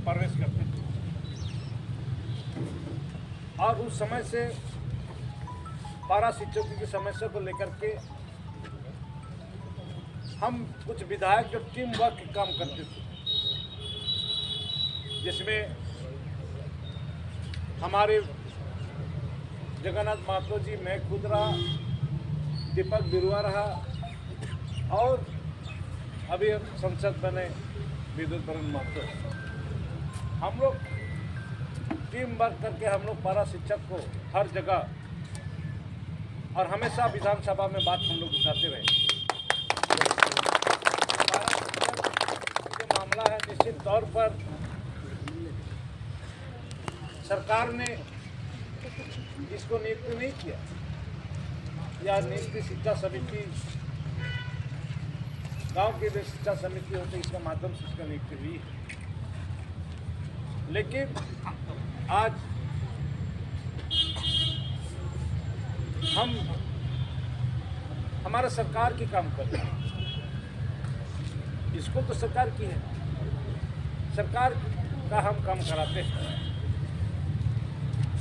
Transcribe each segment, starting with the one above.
प्रवेश करते थे। और उस समय से पारा शिक्षकों की समस्या को लेकर के हम कुछ विधायक जो टीम वर्क के काम करते थे, जिसमें हमारे जगन्नाथ महतो जी, मैं खुद रहा, दीपक बिरुआ रहा और अभी संसद बने विद्युत बरन महतो। हम लोग टीम वर्क करके हम लोग पारा शिक्षक को हर जगह और हमेशा विधानसभा में बात हम लोग उठाते रहे। पारा शिक्षक जो मामला है, निश्चित तौर पर सरकार ने इसको नियुक्त नहीं किया, या नियुक्ति शिक्षा समिति, गांव की जो शिक्षा समिति होती है, इसके माध्यम से इसका नियुक्ति हुई है। लेकिन आज हम हमारा सरकार की काम कर रहे हैं, इसको तो सरकार की है, सरकार का हम काम कराते हैं,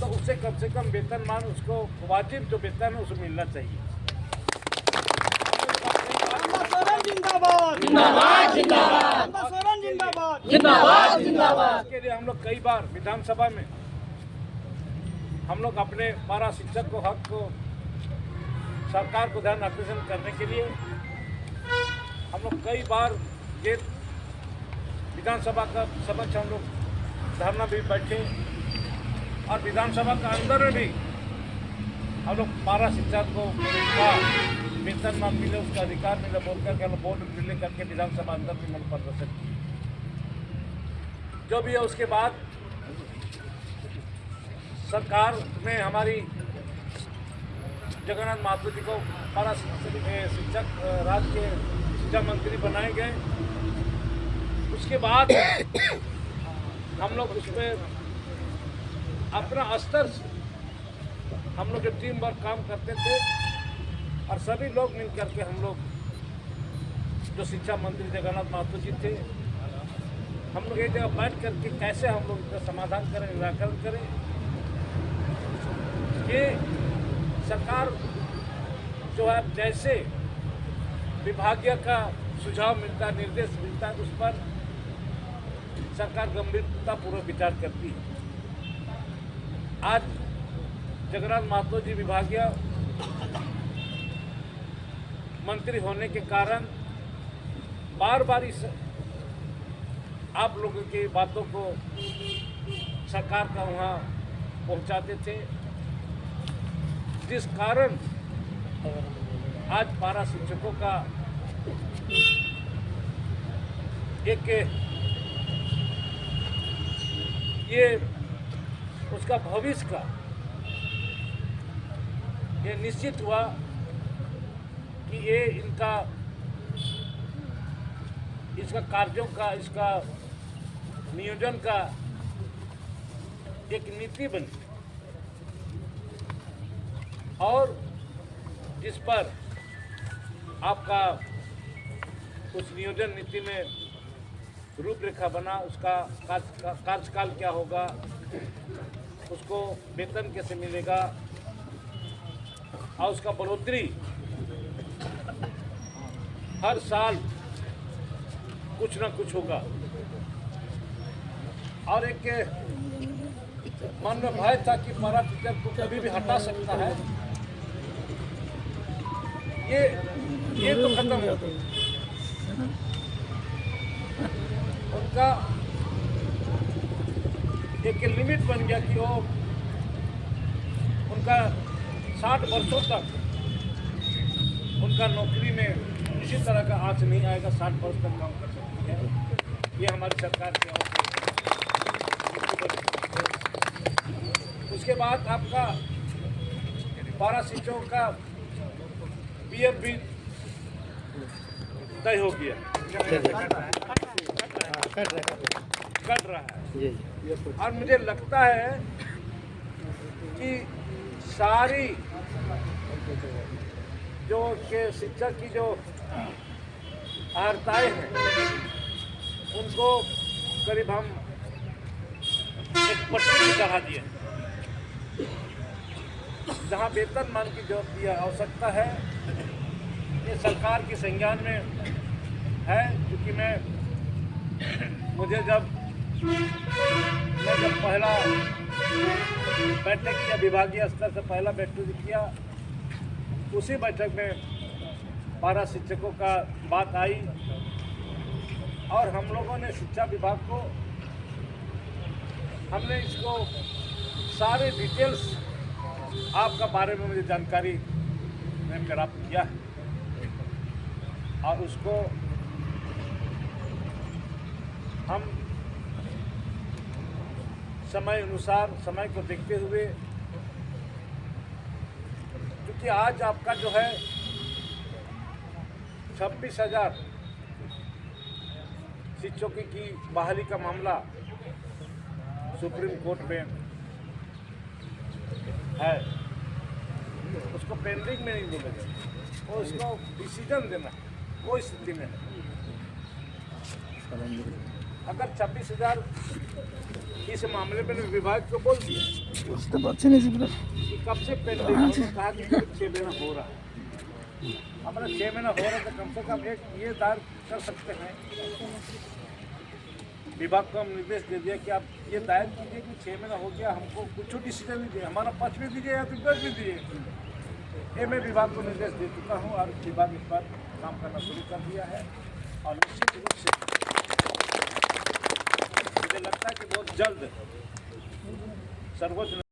तो उससे कम वेतनमान उसको वाजिब जो वेतन है उसको मिलना चाहिए। जिंदाबाद जिंदाबाद जिंदाबाद जिंदाबाद जिंदाबाद। इसके लिए हम लोग कई बार विधानसभा में हम लोग अपने पारा शिक्षक को हक को सरकार को ध्यान आकर्षण करने के लिए हम लोग कई बार गेट विधानसभा का समक्ष हम लोग धरना भी बैठे और विधानसभा का अंदर में भी हम लोग पारा शिक्षक को का वेतन मान मिले, उसका अधिकार मिले बोल करके हम बोर्ड मिले करके विधानसभा अंदर भी मन प्रदर्शन किया। जो भी है उसके बाद सरकार ने हमारी जगन्नाथ महतो जी को पारा शिक्षक राज्य के शिक्षा मंत्री बनाए गए। उसके बाद हम लोग उस पर अपना स्तर से हम लोग जो टीम वर्क काम करते थे और सभी लोग मिल करके हम लोग जो शिक्षा मंत्री जगन्नाथ महतो जी थे, हम लोग एक जगह बैठ करके कैसे हम लोग इसका समाधान करें, निराकरण करें। ये सरकार जो है जैसे विभागीय का सुझाव मिलता है, निर्देश मिलता है, उस पर सरकार गंभीरतापूर्वक विचार करती है। आज जगन्नाथ महतो जी विभागीय मंत्री होने के कारण बार बार इस आप लोगों की बातों को सरकार का वहाँ पहुँचाते थे, जिस कारण आज पारा शिक्षकों का एक ये उसका भविष्य का ये निश्चित हुआ कि ये इसका कार्यों का, इसका नियोजन का एक नीति बनी और जिस पर आपका उस नियोजन नीति में रूपरेखा बना, उसका कार्यकाल क्या होगा, उसको वेतन कैसे मिलेगा और उसका बढ़ोतरी हर साल कुछ ना कुछ होगा। और एक मन में भय था कि पारा टीचर को कभी भी हटा सकता है, ये तो खत्म हो गया। उनका एक लिमिट बन गया कि वो उनका 60 वर्षों तक उनका नौकरी में किसी तरह का आँच नहीं आएगा, 60 वर्ष तक काम कर सकती है। ये हमारी सरकार की ओर से। उसके बाद आपका पारा शिक्षकों का पीएफ भी तय हो गया, कट रहा है। और मुझे लगता है कि सारी जो के शिक्षक की जो अर्हताएँ हैं उनको करीब हम एक पटरी चढ़ा दिए, जहाँ वेतनमान की जरूरत की आवश्यकता है। ये सरकार के संज्ञान में है, क्योंकि मुझे जब पहला बैठक किया, विभागीय स्तर से पहला बैठक किया, उसी बैठक में पारा शिक्षकों का बात आई और हम लोगों ने शिक्षा विभाग को हमने इसको सारे डिटेल्स आपका बारे में मुझे जानकारी में प्राप्त किया है और उसको हम समय अनुसार, समय को देखते हुए, क्योंकि आज आपका जो है 26,000 शिक्षकों की बहाली का मामला सुप्रीम कोर्ट में है, उसको पेंडिंग में नहीं बोलेगा, वो उसको डिसीजन देना वो स्थिति में है। अगर 26,000 इस मामले में विभाग को बोल दिया कि कब से पेंडिंग, कहा कि 6 महीना हो रहा है, हमारा 6 महीना हो रहा है तो कम से कम एक ये दायर कर सकते हैं। विभाग को हम निर्देश दे दिया कि आप ये दायर कीजिए कि 6 महीना हो गया, हमको कुछ डिसीजन नहीं दिया, हमारा पक्ष भी दीजिए या फिर भी दीजिए। ये मैं विभाग को निर्देश दे चुका हूँ और विभाग इस पर काम करना शुरू कर दिया है और निश्चित रूप से मुझे लगता है कि बहुत जल्द सर्वोच्च